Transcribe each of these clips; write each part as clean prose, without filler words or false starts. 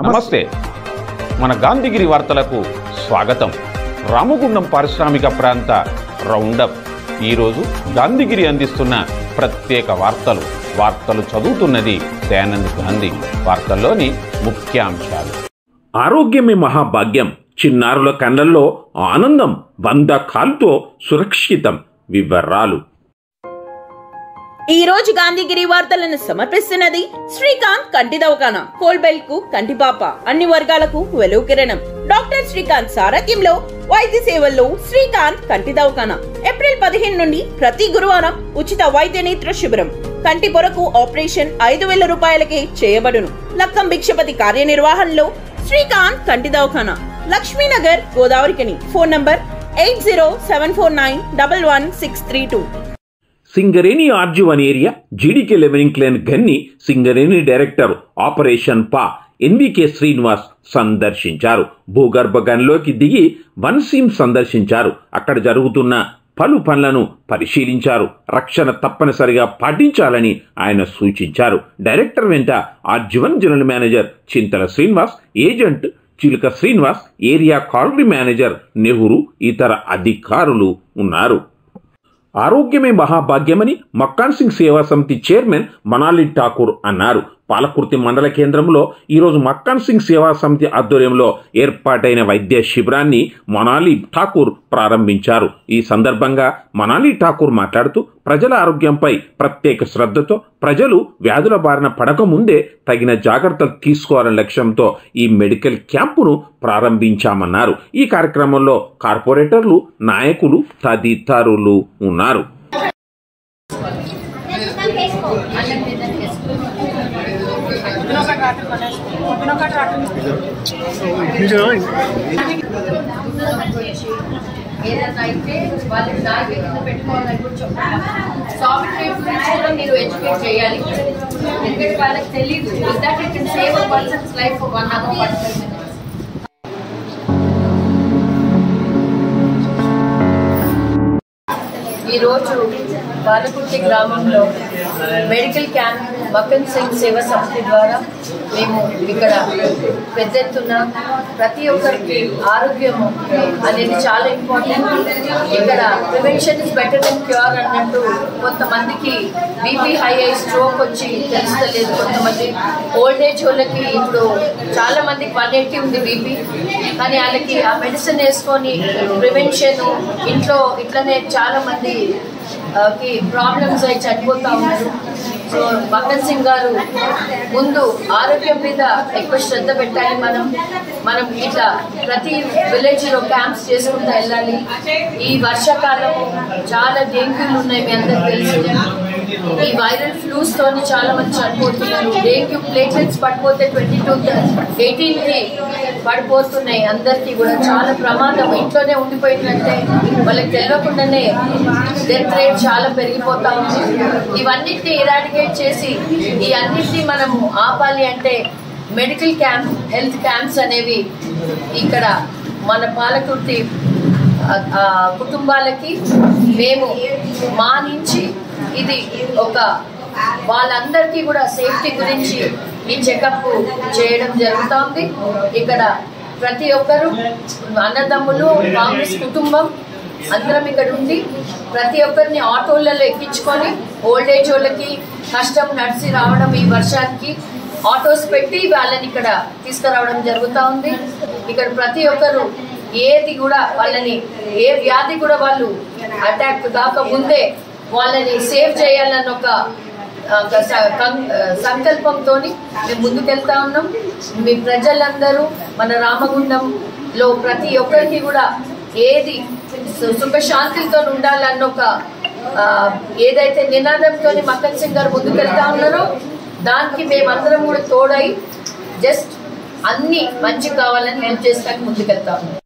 నమస్తే. మన గాంధీగిరి వార్తలకు స్వాగతం. రామగుండం పారిశ్రామిక ప్రాంత రౌండప్. ఈరోజు గాంధీగిరి అందిస్తున్న ప్రత్యేక వార్తలు చదువుతున్నది దయానంద్ గాంధీ. వార్తల్లోని ముఖ్యాంశాలు. ఆరోగ్యమే మహాభాగ్యం. చిన్నారుల కళ్ళల్లో ఆనందం. 100 కాల్తో సురక్షితం. వివరాలు. ఈ రోజు గాంధీగిరి వార్తలను సమర్పిస్తున్నది శ్రీకాంత్ కంటి దవాఖానా. కోల్బెల్ కు కంటిపాప, అన్ని వర్గాలకు వెలుగు కిరణం. డాక్టర్ శ్రీకాంత్ సారథ్యంలో వైద్య సేవల్లో శ్రీకాంత్ కంటి దవాఖానా. ఏప్రిల్ 15 నుండి ప్రతి గురువారం ఉచిత వైద్య నేత్ర శిబిరం. కంటి పొరకు ఆపరేషన్ 5,000 రూపాయలకే చేయబడును. లక్కం భిక్షపతి కార్యనిర్వహణలో శ్రీకాంత్ కంటి దవాఖానా, Lakshminagar, Godavarikhani. Phone number 8074911632. Singareni R1 area GDK eleven incline గన్ని సింగరేణి డైరెక్టర్ ఆపరేషన్ పా ఎన్వికే శ్రీనివాస్ సందర్శించారు. భూగర్భ గనిలోకి దిగి వన్ సీమ్ సందర్శించారు. అక్కడ జరుగుతున్న పలు పనులను పరిశీలించారు. రక్షణ తప్పనిసరిగా పాటించాలని ఆయన సూచించారు. డైరెక్టర్ వెంట R1 జనరల్ మేనేజర్ చింతల శ్రీనివాస్, ఏజెంట్ చిలుక Srinivas, area colony manager Nehru, ఇతర అధికారులు ఉన్నారు. ఆరోగ్యమే మహాభాగ్యమని మక్కాన్ సింగ్ సేవా సమితి చైర్మన్ మనాలి ఠాకూర్ అన్నారు. పాలకుర్తి మండల కేంద్రంలో ఈరోజు మక్కాన్ సింగ్ సేవా సమితి ఆధ్వర్యంలో ఏర్పాటైన వైద్య శిబిరాన్ని మనాలి ఠాకూర్ ప్రారంభించారు. ఈ సందర్భంగా మనాలి ఠాకూర్ మాట్లాడుతూ ప్రజల ఆరోగ్యంపై ప్రత్యేక శ్రద్ధతో ప్రజలు వ్యాధుల బారిన పడకముందే తగిన జాగ్రత్తలు తీసుకోవాలనే లక్ష్యంతో ఈ మెడికల్ క్యాంపును ప్రారంభించామన్నారు. ఈ కార్యక్రమంలో కార్పొరేటర్లు, నాయకులు తదితరులు ఉన్నారు. ఏదైనా అయితే వాళ్ళకి దాని కింద పెట్టుకోవాలని కూడా చెప్పాలి. సాఫ్ట్వేర్ గురించి కూడా మీరు ఎడ్యుకేట్ చేయాలి. ఎందుకంటే వాళ్ళకి తెలియదు that it can save a persons life for 1 hour 45 minutes. ఈరోజు పాలకుర్తి గ్రామంలో మెడికల్ క్యాంప్ మక్కన్ సింగ్ సేవా సమితి ద్వారా మేము ఇక్కడ పెద్ద ఎత్తున ప్రతి ఒక్కరికి ఆరోగ్యము అనేది చాలా ఇంపార్టెంట్. ఇక్కడ prevention is better than cure అన్నట్టు కొంతమందికి బీపీ హై అయి స్ట్రోక్ వచ్చి తెలుస్తలేదు. కొంతమంది ఓల్డ్ ఏజ్ వాళ్ళకి ఇప్పుడు చాలా మందికి 180 ఉంది బీపీ, కానీ వాళ్ళకి ఆ మెడిసిన్ వేసుకొని ప్రివెన్షన్ ఇంట్లో ఇట్లనే చాలా మంది ప్రాబ్లమ్స్ అయి చనిపోతూ ఉన్నారు. సో మక్కన్ సింగ్ గారు ముందు ఆరోగ్యం మీద ఎక్కువ శ్రద్ధ పెట్టాలి. మనం ఇట్లా ప్రతి విలేజ్లో క్యాంప్స్ చేసుకుంటూ వెళ్ళాలి. ఈ వర్షాకాలము చాలా డెంగ్యూలు ఉన్నాయి, మీ అందరికి తెలుసు. ఈ వైరల్ ఫ్లూస్ తోని చాలా మంది చనిపోతున్నారు. డెంగ్యూ ప్లేట్లెట్స్ పడిపోతే 22-18కి పడిపోతున్నాయి. అందరికీ కూడా చాలా ప్రమాదం. ఇంట్లోనే ఉండిపోయిందంటే వాళ్ళకి తెలియకుండానే డెత్ రేట్ చాలా పెరిగిపోతా ఉంది. ఇవన్నిటిని ఇరాడికేట్ చేసి ఈ అన్నిటినీ మనం ఆపాలి అంటే మెడికల్ క్యాంప్, హెల్త్ క్యాంప్స్ అనేవి ఇక్కడ మన పాలకుర్తి కుటుంబాలకి మేము మా నుంచి ఇది ఒక వాళ్ళందరికీ కూడా సేఫ్టీ గురించి ఈ చెకప్ చేయడం జరుగుతుంది. ఇక్కడ ప్రతి ఒక్కరు అన్నదమ్ములు, కాంగ్రెస్ కుటుంబం అందరం ఇక్కడ ఉంది. ప్రతి ఒక్కరిని ఆటోలలో ఎక్కించుకొని ఓల్డ్ ఏజ్ వాళ్ళకి కష్టం నడిచి రావడం, ఈ వర్షానికి ఆటోస్ పెట్టి వాళ్ళని ఇక్కడ తీసుకురావడం జరుగుతూ ఉంది. ఇక్కడ ప్రతి ఒక్కరు ఏది కూడా వాళ్ళని ఏ వ్యాధి కూడా వాళ్ళు అటాక్ కాక ముందే వాళ్ళని సేవ్ చేయాలన్న ఒక సంకల్పంతో మేము ముందుకెళ్తా ఉన్నాం. మీ ప్రజలందరూ మన రామగుండంలో ప్రతి ఒక్కరికి కూడా ఏది సుఖశాంతితో ఉండాలన్న ఒక ఏదైతే నినాదంతో మక్కన్ సింగ్ గారు ముందుకెళ్తా ఉన్నారో దానికి మేమందరం కూడా తోడై జస్ట్ అన్ని మంచి కావాలని హెల్ప్ చేస్తానికి ముందుకెళ్తా ఉన్నాం.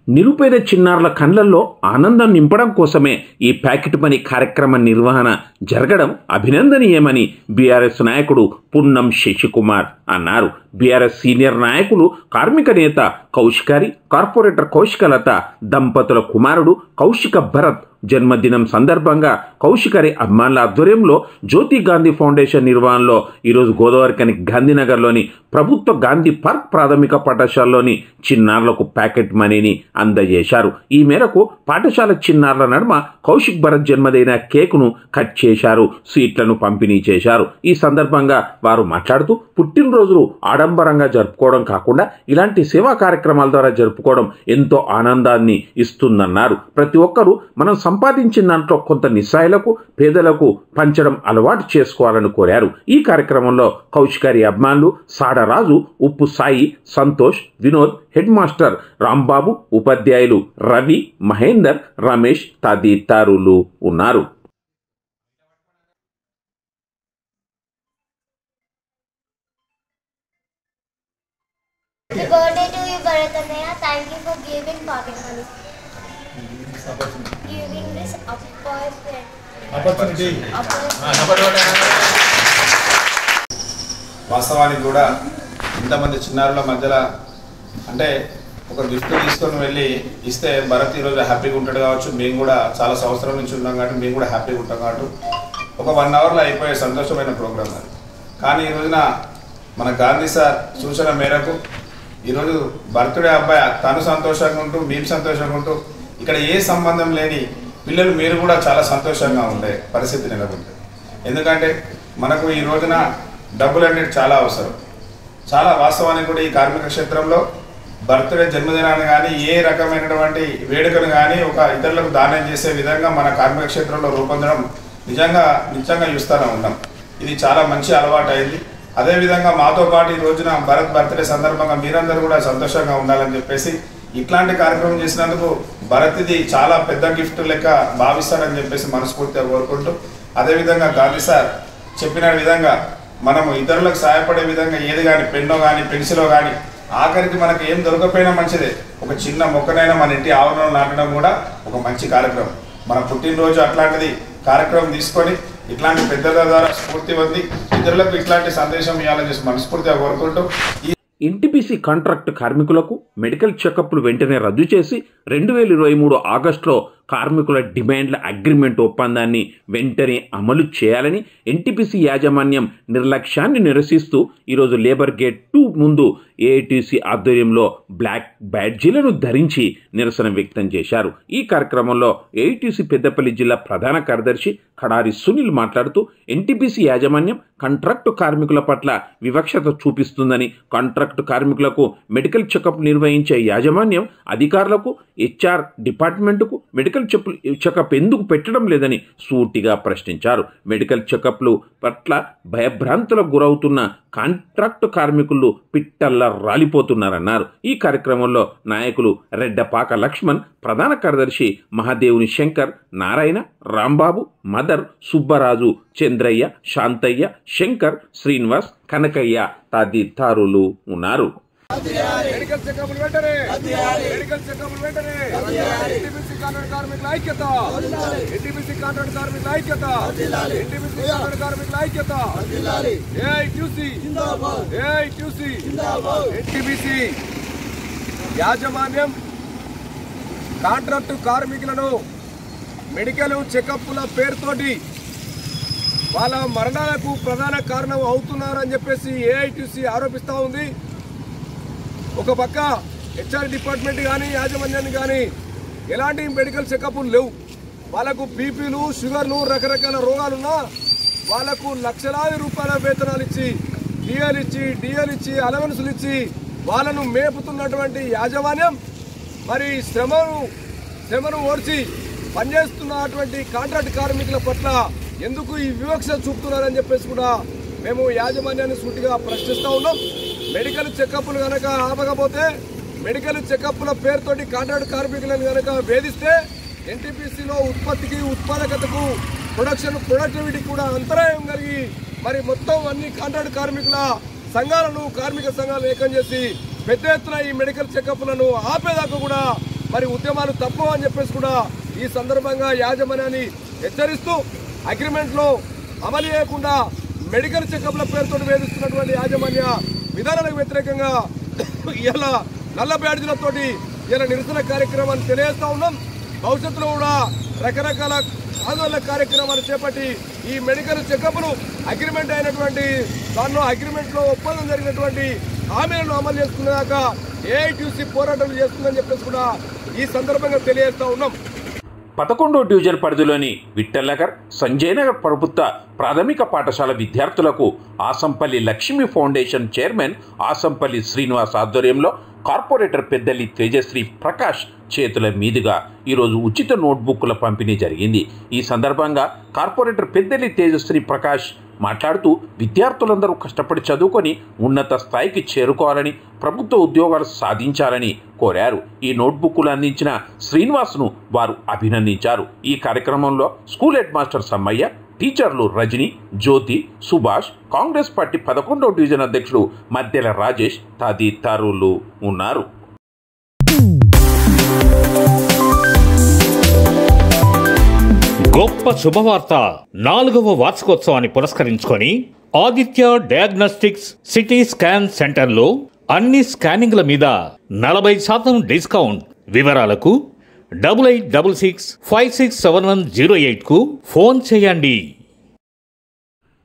నిరుపేద చిన్నారుల కళ్ళల్లో ఆనందం నింపడం కోసమే ఈ ప్యాకెట్ మనీ కార్యక్రమ నిర్వహణ జరగడం అభినందనీయమని బీఆర్ఎస్ నాయకుడు పున్నం శశికుమార్ అన్నారు. బీఆర్ఎస్ సీనియర్ నాయకులు కార్మిక నేత కౌశికారి, కార్పొరేటర్ కౌశికలత దంపతుల కుమారుడు కౌశిక భరత్ జన్మదినం సందర్భంగా కౌశికారి అభిమానుల ఆధ్వర్యంలో జ్యోతి గాంధీ ఫౌండేషన్ నిర్వహణలో ఈరోజు గోదావరికని గాంధీనగర్లోని ప్రభుత్వ గాంధీ పార్క్ ప్రాథమిక పాఠశాలలోని చిన్నారులకు ప్యాకెట్ మనీని అందజేశారు. ఈ మేరకు పాఠశాల చిన్నారుల నడుమ కౌశిక్ భరత్ జన్మదిన కేకును కట్ చేశారు, స్వీట్లను పంపిణీ చేశారు. ఈ సందర్భంగా వారు మాట్లాడుతూ పుట్టినరోజులు ఆడంబరంగా జరుపుకోవడం కాకుండా ఇలాంటి సేవా కార్యక్రమాల ద్వారా జరుపుకోవడం ఎంతో ఆనందాన్ని ఇస్తుందన్నారు. ప్రతి ఒక్కరూ మనం సంపాదించిన దాంట్లో కొంత నిస్సాయులకు, పేదలకు పంచడం అలవాటు చేసుకోవాలని కోరారు. ఈ కార్యక్రమంలో కౌశికారి అభిమానులు సాడరాజు, ఉప్పు సాయి, సంతోష్, వినోద్, హెడ్ మాస్టర్ రాంబాబు, ఉపాధ్యాయులు రవి, మహేందర్, రమేష్ తదితరులు ఉన్నారు. Happy birthday to you, Bharat Annaya. Thank you for giving pocket money. Giving this opportunity. వాస్తవానికి కూడా ఇంతమంది చిన్నారుల మధ్యలో అంటే ఒక గిఫ్ట్ తీసుకొని వెళ్ళి ఇస్తే భరత్ ఈరోజు హ్యాపీగా ఉంటాడు కావచ్చు. మేము కూడా చాలా సంవత్సరం నుంచి ఉన్నాం కాబట్టి మేము కూడా హ్యాపీగా ఉంటాం కాబట్టి ఒక 1 అవర్లో అయిపోయే సంతోషమైన ప్రోగ్రామ్ అది. కానీ ఈ రోజున మన గాంధీ సార్ సూచన మేరకు ఈరోజు బర్త్డే అబ్బాయి తను సంతోషంగా ఉంటూ మేము సంతోషంగా ఉంటూ ఇక్కడ ఏ సంబంధం లేని పిల్లలు మీరు కూడా చాలా సంతోషంగా ఉండే పరిస్థితి నెలకొంటుంది. ఎందుకంటే మనకు ఈ రోజున డబ్బులు అనేది చాలా అవసరం. చాలా వాస్తవానికి కూడా ఈ కార్మిక క్షేత్రంలో బర్త్డే జన్మదినాన్ని కానీ ఏ రకమైనటువంటి వేడుకను కానీ ఒక ఇతరులకు దానం చేసే విధంగా మన కార్మిక క్షేత్రంలో రూపొందడం నిజంగా చూస్తూనే ఉన్నాం. ఇది చాలా మంచి అలవాటు అయింది. అదేవిధంగా మాతో పాటు ఈ రోజున భరత్ బర్త్డే సందర్భంగా మీరందరూ కూడా సంతోషంగా ఉండాలని చెప్పేసి ఇట్లాంటి కార్యక్రమం చేసినందుకు భరత్ ఇది చాలా పెద్ద గిఫ్ట్ లెక్క భావిస్తారని చెప్పేసి మనస్ఫూర్తిగా కోరుకుంటూ, అదేవిధంగా గాంధీ సార్ చెప్పిన విధంగా మనము ఇతరులకు సహాయపడే విధంగా ఏది కానీ పెన్నో కానీ పెన్సిలో కానీ ఆఖరికి మనకు ఏం దొరకపోయినా మంచిదే, ఒక చిన్న మొక్కనైనా మన ఇంటి ఆవరణలో నాటడం కూడా ఒక మంచి కార్యక్రమం. మన పుట్టినరోజు అట్లాంటిది కార్యక్రమం తీసుకొని ఇట్లాంటి పెద్దల ద్వారా స్ఫూర్తి పొంది ఇతరులకు ఇట్లాంటి సందేశం ఇవ్వాలని చేసి మనస్ఫూర్తిగా కోరుకుంటూ ఎన్టీపీసీ కాంట్రాక్ట్ కార్మికులకు మెడికల్ చెకప్లు వెంటనే రద్దు చేసి 2023 ఆగస్టులో కార్మికుల డిమాండ్ల అగ్రిమెంట్ ఒప్పందాన్ని వెంటనే అమలు చేయాలని ఎన్టీపీసీ యాజమాన్యం నిర్లక్ష్యాన్ని నిరసిస్తూ ఈరోజు లేబర్ గేట్ 2 ముందు ఏఐటీసీ ఆధ్వర్యంలో బ్లాక్ బ్యాడ్జీలను ధరించి నిరసన వ్యక్తం చేశారు. ఈ కార్యక్రమంలో ఏఐటీసీ పెద్దపల్లి జిల్లా ప్రధాన కార్యదర్శి కడారి సునీల్ మాట్లాడుతూ ఎన్టీపీసీ యాజమాన్యం కాంట్రాక్టు కార్మికుల పట్ల వివక్షత చూపిస్తుందని, కాంట్రాక్టు కార్మికులకు మెడికల్ చెకప్ నిర్వహించే యాజమాన్యం అధికారులకు, హెచ్ఆర్ డిపార్ట్మెంటుకు మెడికల్ చెకప్ ఎందుకు పెట్టడం లేదని సూటిగా ప్రశ్నించారు. మెడికల్ చెకప్లు పట్ల భయభ్రాంతులకు గురవుతున్న కాంట్రాక్టు కార్మికులు పిట్టల్లా రాలిపోతున్నారన్నారు. ఈ కార్యక్రమంలో నాయకులు రెడ్డపాక లక్ష్మణ్, ప్రధాన కార్యదర్శి మహాదేవుని శంకర్, నారాయణ, రాంబాబు, మదర్, సుబ్బరాజు, చంద్రయ్య, శాంతయ్య, శంకర్, శ్రీనివాస్, కనకయ్య తదితరులు ఉన్నారు. మెడికల్ చెకప్లు వెంటనే, మెడికల్ చెకప్లు వెంటనే, ఎన్టీపీసీ కాంట్రాక్ట్ కార్మికుల ఐక్యత, ఎన్టీపీసీ కాంట్రాక్ట్ కార్మికుల ఐక్యత, ఎన్టీపీసీ కాంట్రాక్ట్ కార్మికుల ఐక్యత, ఏఐటీసీ జిందాబాద్, ఏఐటీసీ జిందాబాద్. ఎన్టీపీసీ యాజమాన్యం కాంట్రాక్టు కార్మికులను మెడికల్ చెకప్ల పేరుతోటి వాళ్ళ మరణాలకు ప్రధాన కారణం అవుతున్నారని చెప్పేసి ఏఐటీసీ ఆరోపిస్తూ ఉంది. ఒక పక్క హెచ్ఆర్ డిపార్ట్మెంట్ కానీ యాజమాన్యాన్ని కానీ ఎలాంటి మెడికల్ చెకప్లు లేవు. వాళ్ళకు బీపీలు, షుగర్లు, రకరకాల రోగాలున్నా వాళ్ళకు లక్షలాది రూపాయల వేతనాలు ఇచ్చి, డిఎల్ ఇచ్చి అలవెన్సులు ఇచ్చి వాళ్ళను మేపుతున్నటువంటి యాజమాన్యం మరి శ్రమను ఓర్చి పనిచేస్తున్నటువంటి కాంట్రాక్ట్ కార్మికుల పట్ల ఎందుకు ఈ వివక్ష చూపుతున్నారని చెప్పేసి కూడా మేము యాజమాన్యాన్ని సూటిగా ప్రశ్నిస్తూ ఉన్నాం. మెడికల్ చెకప్లు కనుక ఆపకపోతే, మెడికల్ చెకప్ల పేరుతోటి కాంట్రాక్ట్ కార్మికులను కనుక వేధిస్తే ఎన్టీపీసీలో ఉత్పత్తికి, ఉత్పాదకతకు, ప్రొడక్టివిటీకి కూడా అంతరాయం కలిగి మరి మొత్తం అన్ని కాంట్రాక్ట్ కార్మికుల సంఘాలను, కార్మిక సంఘాలను ఏకం చేసి పెద్ద ఎత్తున ఈ మెడికల్ చెకప్లను ఆపేదాకా కూడా మరి ఉద్యమాలు తప్పవు అని చెప్పేసి కూడా ఈ సందర్భంగా యాజమాన్యాన్ని హెచ్చరిస్తూ అగ్రిమెంట్లో అమలు చేయకుండా మెడికల్ చెకప్ల పేరుతో వేధిస్తున్నటువంటి యాజమాన్య విధానాలకు వ్యతిరేకంగా ఇలా నల్ల బ్యాడ్జీలతోటి ఇలా నిరసన కార్యక్రమాన్ని తెలియజేస్తా ఉన్నాం. భవిష్యత్తులో కూడా రకరకాల ఆందోళన కార్యక్రమాలు చేపట్టి ఈ మెడికల్ చెకప్ను అగ్రిమెంట్ అయినటువంటి దానిలో అగ్రిమెంట్లో ఒప్పందం జరిగినటువంటి హామీలను అమలు చేసుకునేదాకా ఏఐటీసీ పోరాటాలు చేస్తుందని చెప్పేసి కూడా ఈ సందర్భంగా తెలియజేస్తా ఉన్నాం. 11వ డివిజన్ పరిధిలోని విఠల్ నగర్, సంజయ్ నగర్ ప్రభుత్వ ప్రాథమిక పాఠశాల విద్యార్థులకు ఆసంపల్లి లక్ష్మీ ఫౌండేషన్ చైర్మన్ ఆసంపల్లి శ్రీనివాస్ ఆధ్వర్యంలో కార్పొరేటర్ పెద్దలి తేజశ్రీ ప్రకాష్ చేతుల మీదుగా ఈరోజు ఉచిత నోట్బుక్ల పంపిణీ జరిగింది. ఈ సందర్భంగా కార్పొరేటర్ పెద్దలి తేజశ్రీ ప్రకాష్ మాట్లాడుతూ విద్యార్థులందరూ కష్టపడి చదువుకొని ఉన్నత స్థాయికి చేరుకోవాలని, ప్రభుత్వ ఉద్యోగాలు సాధించాలని కోరారు. ఈ నోట్బుక్లు అందించిన శ్రీనివాస్ను వారు అభినందించారు. ఈ కార్యక్రమంలో స్కూల్ హెడ్ మాస్టర్ సమ్మయ్య, టీచర్లు రజని, జ్యోతి, సుభాష్, కాంగ్రెస్ పార్టీ 11వ డివిజన్ అధ్యక్షుడు మద్దెల రాజేష్ తదితరులు ఉన్నారు. గొప్ప శుభవార్త. 4వ వార్షికోత్సవాన్ని పురస్కరించుకొని ఆదిత్య డయాగ్నోస్టిక్స్ సిటీ స్కాన్ సెంటర్లో అన్ని స్కానింగ్ల మీద 40% డిస్కౌంట్. వివరాలకు 8866567108కు ఫోన్ చేయండి.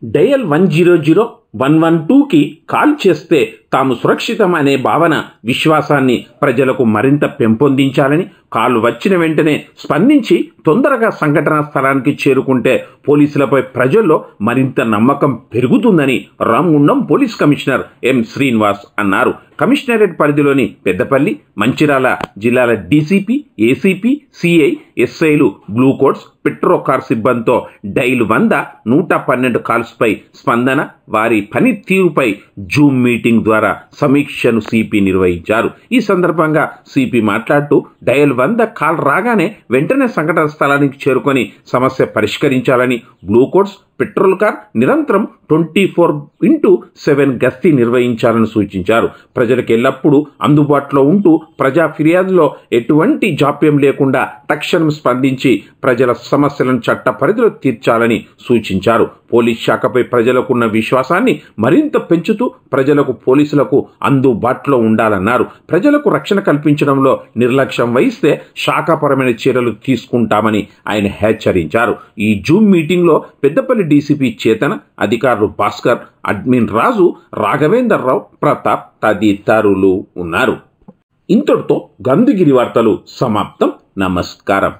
డయల్ 100-112కి కాల్ చేస్తే తాము సురక్షితం అనే భావన, విశ్వాసాన్ని ప్రజలకు మరింత పెంపొందించాలని, కాల్ వచ్చిన వెంటనే స్పందించి తొందరగా సంఘటనా స్థలానికి చేరుకుంటే పోలీసులపై ప్రజల్లో మరింత నమ్మకం పెరుగుతుందని Ramagundam police commissioner M Srinivas అన్నారు. కమిషనరేట్ పరిధిలోని పెద్దపల్లి, మంచిర్యాల జిల్లాల డీసీపీ, ఏసీపీ, సిఐ, ఎస్ఐలు బ్లూ కోట్స్, పెట్రో కార్ సిబ్బందితో డైల్ 100-112 కాల్స్పై స్పందన, వారి పని తీరుపై జూమ్ మీటింగ్ ద్వారా సమీక్షను సిపి నిర్వహించారు. ఈ సందర్భంగా సిపి మాట్లాడుతూ డయల్ 100 కాల్ రాగానే వెంటనే సంఘటన స్థలానికి చేరుకొని సమస్య పరిష్కరించాలని, బ్లూ కోట్స్, పెట్రోల్ కార్ నిరంతరం 24/7 గస్తీ నిర్వహించాలని సూచించారు. ప్రజలకు ఎల్లప్పుడూ అందుబాటులో ఉంటూ ప్రజా ఫిర్యాదులో ఎటువంటి జాప్యం లేకుండా తక్షణం స్పందించి ప్రజల సమస్యలను చట్ట పరిధిలో తీర్చాలని సూచించారు. పోలీస్ శాఖపై ప్రజలకున్న విశ్వాసాన్ని మరింత పెంచుతూ ప్రజలకు, పోలీసులకు అందుబాటులో ఉండాలన్నారు. ప్రజలకు రక్షణ కల్పించడంలో నిర్లక్ష్యం వహిస్తే శాఖాపరమైన చర్యలు తీసుకుంటామని ఆయన హెచ్చరించారు. ఈ జూమ్ మీటింగ్లో పెద్దపల్లి డీసీపీ చేతన, అధికారులు భాస్కర్, అడ్మిన్ రాజు, రాఘవేందర్ రావు, ప్రతాప్ తదితరులు ఉన్నారు. ఇంతటితో గంధగిరి వార్తలు సమాప్తం. నమస్కారం.